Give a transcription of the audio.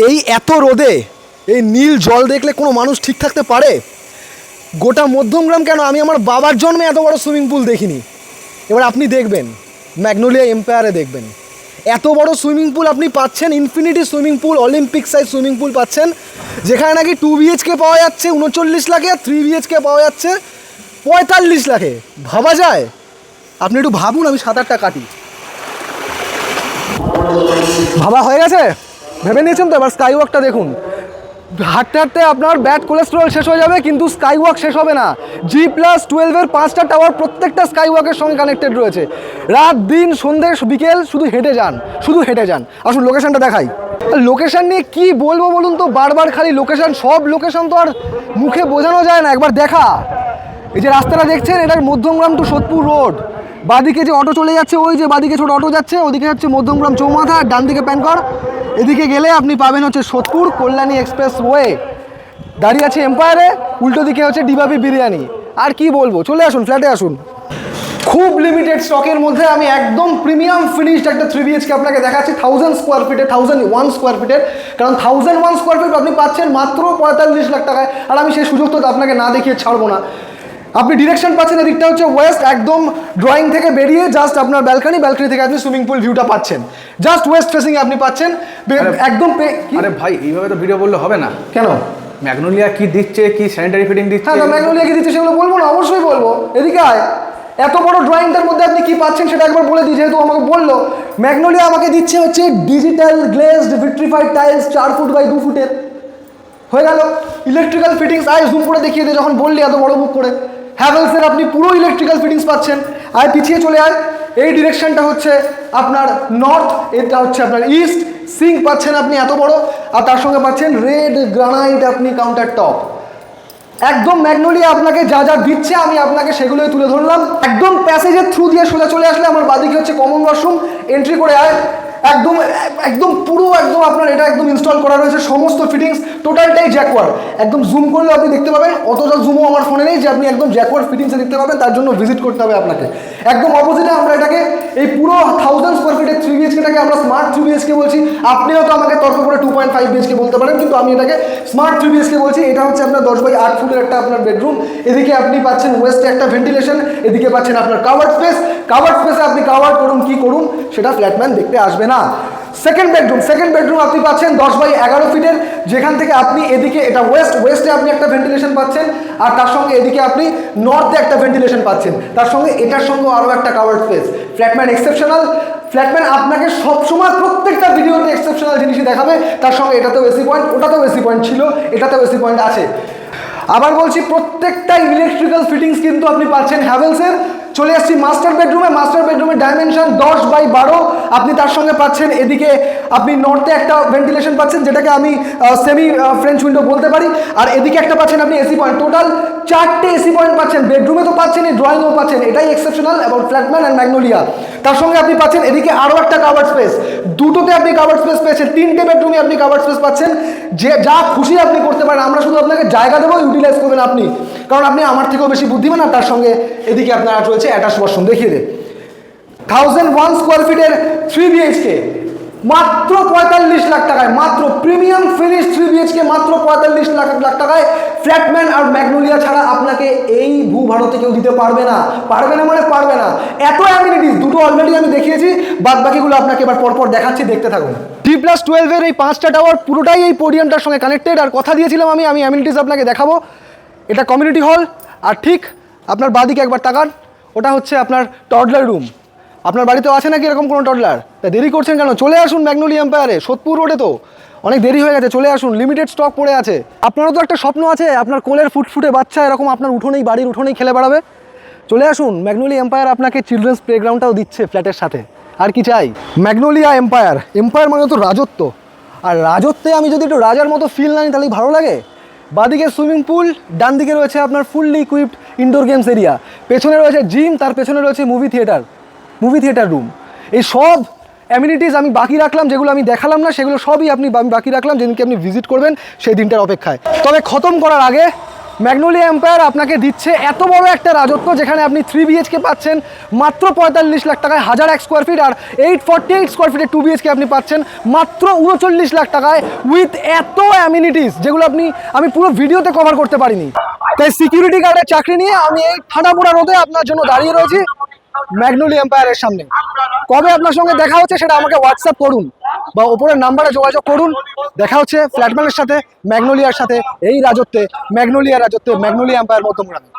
এই এত রোদে এই নীল জল দেখলে কোনো মানুষ ঠিক থাকতে পারে? গোটা মধ্যমগ্রাম কেন, আমি আমার বাবার জন্মে এত বড় সুইমিং পুল দেখিনি। এবার আপনি দেখবেন ম্যাগনোলিয়া এম্পায়ারে দেখবেন এত বড় সুইমিং পুল আপনি পাচ্ছেন, infinity swimming pool, Olympic size swimming pool পাচ্ছেন, যেখানে নাকি 2 BHK পাওয়া যাচ্ছে 39 লাখে, আর 3 BHK পাওয়া যাচ্ছে 45 লাখে। ভাবা যায়? আপনি একটু ভাবুন, আমি 7-8টা কাটি। ভাবা হয়ে গেছে? ভেবে নিয়েছেন তো? এবার স্কাই ওয়াকটা দেখুন। হাঁটতে হাঁটতে আপনার ব্যাড কোলেস্টেরল শেষ হয়ে যাবে, কিন্তু স্কাই ওয়াক শেষ হবে না। G+12-এর 5টা টাওয়ার প্রত্যেকটা স্কাই ওয়াকের সঙ্গে কানেক্টেড রয়েছে। রাত দিন সন্ধ্যে বিকেল শুধু হেঁটে যান, শুধু হেঁটে যান। আসুন লোকেশনটা দেখাই। লোকেশন নিয়ে কি বলবো বলুন তো, বারবার খালি লোকেশন। সব লোকেশন তো আর মুখে বোঝানো যায় না, একবার দেখা। এই যে রাস্তাটা দেখছেন, এটার মধ্যমগ্রাম টু সোদপুর রোড। বাদিকে যে অটো চলে যাচ্ছে, ওই যে বাদিকে ছোটো অটো যাচ্ছে, ওদিকে হচ্ছে মধ্যমগ্রাম চৌমাথা, ডান দিকে প্যানকর। এদিকে গেলে আপনি পাবেন হচ্ছে সোদপুর কল্যাণী এক্সপ্রেস ওয়ে। দাঁড়িয়ে আছে এম্পায়ারে, উল্টো দিকে হচ্ছে ডিবাবি বিরিয়ানি। আর কি বলবো, চলে আসুন, ফ্ল্যাটে আসুন। খুব লিমিটেড স্টকের মধ্যে আমি একদম প্রিমিয়াম ফিনিশড একটা 3 BHK আপনাকে দেখাচ্ছি 1000 স্কোয়ার ফিটের, 1001 স্কোয়ার ফিটের। কারণ 1001 স্কোয়ার ফিট আপনি পাচ্ছেন মাত্র 45 লাখ টাকায়। আর আমি সেই সুযোগ তো আপনাকে না দেখিয়ে ছাড়বো না। আপনি ডিরেকশন পাচ্ছেন, এদিকটা হচ্ছে ওয়েস্ট, একদম ড্রয়িং থেকে বেরিয়ে জাস্ট আপনার ব্যালকনি থেকে আপনি সুইমিং পুল ভিউটা পাচ্ছেন। জাস্ট ওয়েস্ট ফেসিং আপনি পাচ্ছেন একদম। আরে ভাই, এইভাবে তো ভিডিও বললে হবে না। কেন? ম্যাগনোলিয়া কি দিচ্ছে, কি স্যানিটারি ফিটিং দিচ্ছে? হ্যাঁ, ম্যাগনোলিয়া কি দিচ্ছে সেগুলো বলবো না? অবশ্যই বলবো। এদিকে আয়। এত বড় ড্রয়িংটার মধ্যে আপনি কি পাচ্ছেন সেটা একবার বলে দিই, যেহেতু আমাকে বললো। ম্যাগনোলিয়া আমাকে দিচ্ছে হচ্ছে digital glazed vitrified tiles 4 foot by 2 ফুটের। হয়ে গেল। ইলেকট্রিক্যাল ফিটিংস আয় জুম করে দেখিয়ে দে, যখন বললি এত বড় মুখ করে। হ্যাভেলসের আপনি পুরো ইলেকট্রিক্যাল ফিটিংস পাচ্ছেন। আয় পিছিয়ে চলে আয়। এই ডিরেকশনটা হচ্ছে আপনার নর্থ, এটা হচ্ছে আপনার ইস্ট। সিঙ্ক পাচ্ছেন আপনি এত বড়, আর তার সঙ্গে পাচ্ছেন রেড গ্রানাইট আপনি কাউন্টার টপ। একদম ম্যাগনোলিয়া আপনাকে যা যা দিচ্ছে আমি আপনাকে সেগুলোই তুলে ধরলাম। একদম প্যাসেজের থ্রু দিয়ে সোজা চলে আসলে আমার বাদিকে হচ্ছে কমন ওয়াশরুম। এন্ট্রি করে আয়। একদম একদম পুরো একদম আপনার এটা একদম ইনস্টল করা রয়েছে, সমস্ত ফিটিংস টোটালটাই জ্যাকওয়ার্ড। একদম জুম করলে আপনি দেখতে পাবেন, অতটা জুমও আমার ফোনে নেই যে আপনি একদম জ্যাকওয়ার্ড ফিটিংসে দেখতে পাবেন, তার জন্য ভিজিট করতে হবে আপনাকে। একদম অপোজিটে আমরা এটাকে এই পুরো 1000 স্কোয়ার ফিটের 3 BHKটাকে আমরা স্মার্ট 3 BHK বলছি। আপনিও তো আমাকে তর্ক করে 2.5 BHK বলতে পারেন, কিন্তু আমি এটাকে স্মার্ট 3 BHK বলছি। এটা হচ্ছে আপনার 10 বাই 8 ফুটের একটা আপনার বেডরুম। এদিকে আপনি পাচ্ছেন ওয়েস্টে একটা ভেন্টিলেশন, এদিকে পাচ্ছেন আপনার কাভার্ড স্পেস। কাভার্ড স্পেসে আপনি কাভার করুন কি করুন সেটা ফ্ল্যাটম্যান দেখতে আসবে না। সেকেন্ড বেডরুম আপনি পাচ্ছেন 10 বাই 11 ফিটের, যেখান থেকে আপনি এদিকে এটা ওয়েস্টে আপনি একটা ভেন্টিলেশন পাচ্ছেন, আর তার সঙ্গে এদিকে আপনি নর্থে একটা ভেন্টিলেশন পাচ্ছেন, তার সঙ্গে এটার সঙ্গে আরও একটা কাভার্ড স্পেস। ফ্ল্যাটম্যান এক্সেপশনাল। ফ্ল্যাটম্যান আপনাকে সবসময় প্রত্যেকটা ভিডিওতে এক্সেপশনাল জিনিসই দেখাবে। তার সঙ্গে এটাতেও এসি পয়েন্ট, ওটাতেও এসি পয়েন্ট ছিল, এটাতেও এসি পয়েন্ট আছে। আবার বলছি, প্রত্যেকটা ইলেকট্রিক্যাল ফিটিংস কিন্তু আপনি পাচ্ছেন হ্যাভেলসের। চলে আসছি মাস্টার বেডরুমের ডাইমেনশন 10 বাই 12। আপনি তার সঙ্গে পাচ্ছেন এদিকে আপনি নর্থে একটা ভেন্টিলেশন পাচ্ছেন, যেটাকে আমি সেমি ফ্রেঞ্চ উইন্ডো বলতে পারি, আর এদিকে একটা পাচ্ছেন আপনি এসি পয়েন্ট। টোটাল 4টে এসি পয়েন্ট পাচ্ছেন, বেডরুমে তো পাচ্ছেন, এই ড্রয়িংও পাচ্ছেন। এটাই এক্সেপশনাল এবং ফ্ল্যাটম্যান অ্যান্ড ম্যাগনোলিয়া। তার সঙ্গে আপনি পাচ্ছেন এদিকে আরও একটা কাভার্ড স্পেস। দুটোতে আপনি কাভার্ড স্পেস পেয়েছেন, 3টে বেডরুমে আপনি কাভার্ড স্পেস পাচ্ছেন। যে যা খুশি আপনি করতে পারেন, আমরা শুধু আপনাকে জায়গা দেবো, ইউটিলাইজ করবেন আপনি, কারণ আপনি আমার থেকেও বেশি বুদ্ধিমান। আর তার সঙ্গে এদিকে আপনার রয়েছে অ্যাটাচ ওয়াশরুম। দেখিয়ে দে। 1001 স্কোয়ার ফিটের 3 BHK মাত্র 45 লাখ টাকায়, মাত্র প্রিমিয়াম ফিনিশ 3 BHK মাত্র 45 লাখ টাকায়। ফ্ল্যাটম্যান আর ম্যাগনোলিয়া ছাড়া আপনাকে এই ভূভারতে কেউ দিতে পারবে না। পারবে না মানে পারবে না। এত অ্যামিনিটিস, দুটো অলরেডি আমি দেখিয়েছি, বাদ বাকিগুলো আপনাকে এবার পরপর দেখাচ্ছি, দেখতে থাকুন। T+12-এর এই 5টা টাওয়ার পুরোটাই এই পোডিয়ামটার সঙ্গে কানেক্টেড। আর কথা দিয়েছিলাম আমি অ্যামিনিটিস আপনাকে দেখাবো। এটা কমিউনিটি হল, আর ঠিক আপনার বাদিকে একবার তাকান, ওটা হচ্ছে আপনার টডলার রুম। আপনার বাড়িতেও আছে নাকি এরকম কোনো টডলার? তা দেরি করছেন কেন? চলে আসুন ম্যাগনোলিয়া এম্পায়ারে, সোদপুর রোডে। তো অনেক দেরি হয়ে গেছে, চলে আসুন, লিমিটেড স্টক পড়ে আছে। আপনারও তো একটা স্বপ্ন আছে, আপনার কোলের ফুটফুটে বাচ্চা এরকম আপনার উঠোনেই, বাড়ির উঠোনেই খেলে বেড়াবে। চলে আসুন, ম্যাগনোলিয়া এম্পায়ার আপনাকে চিলড্রেন্স প্লেগ্রাউন্ডটাও দিচ্ছে ফ্ল্যাটের সাথে। আর কি চাই? ম্যাগনোলিয়া এম্পায়ার মানে তো রাজত্ব। আর রাজত্বে আমি যদি একটু রাজার মতো ফিল না নিই তাহলেই ভালো লাগে। বাদিকে সুইমিং পুল, ডান দিকে রয়েছে আপনার fully equipped indoor games area, পেছনে রয়েছে জিম, তার পেছনে রয়েছে মুভি থিয়েটার রুম। এই সব অ্যামিনিটিস আমি বাকি রাখলাম, যেগুলো আমি দেখালাম না সেগুলো সবই আমি বাকি রাখলাম, যেদিনকে আপনি ভিজিট করবেন সেই দিনটার অপেক্ষায়। তবে খতম করার আগে ম্যাগনোলিয়া এম্পায়ার আপনাকে দিচ্ছে এত বড় একটা রাজত্ব, যেখানে আপনি 3 বিএইচকে পাচ্ছেন মাত্র 45 লাখ টাকায়, 1001 স্কোয়ার ফিট, আর 848 স্কোয়ার ফিটের 2 বিএইচকে আপনি পাচ্ছেন মাত্র 39 লাখ টাকায়, উইথ এত অ্যামিনিটিস যেগুলো আমি পুরো ভিডিওতে কভার করতে পারিনি। তাই সিকিউরিটি গার্ডের চাকরি নিয়ে আমি এই ঠান্ডাপোড়া রোদে আপনার জন্য দাঁড়িয়ে রয়েছি ম্যাগনোলিয়া এম্পায়ারের সামনে। কবে আপনার সঙ্গে দেখা হচ্ছে সেটা আমাকে হোয়াটসঅ্যাপ করুন বা ওপরের নাম্বারে যোগাযোগ করুন। দেখা হচ্ছে ফ্ল্যাটম্যানের সাথে, ম্যাগনোলিয়ার সাথে, এই রাজত্বে, ম্যাগনোলিয়া রাজত্বে, ম্যাগনোলিয়া এম্পায়ার মধ্যমগ্রামে।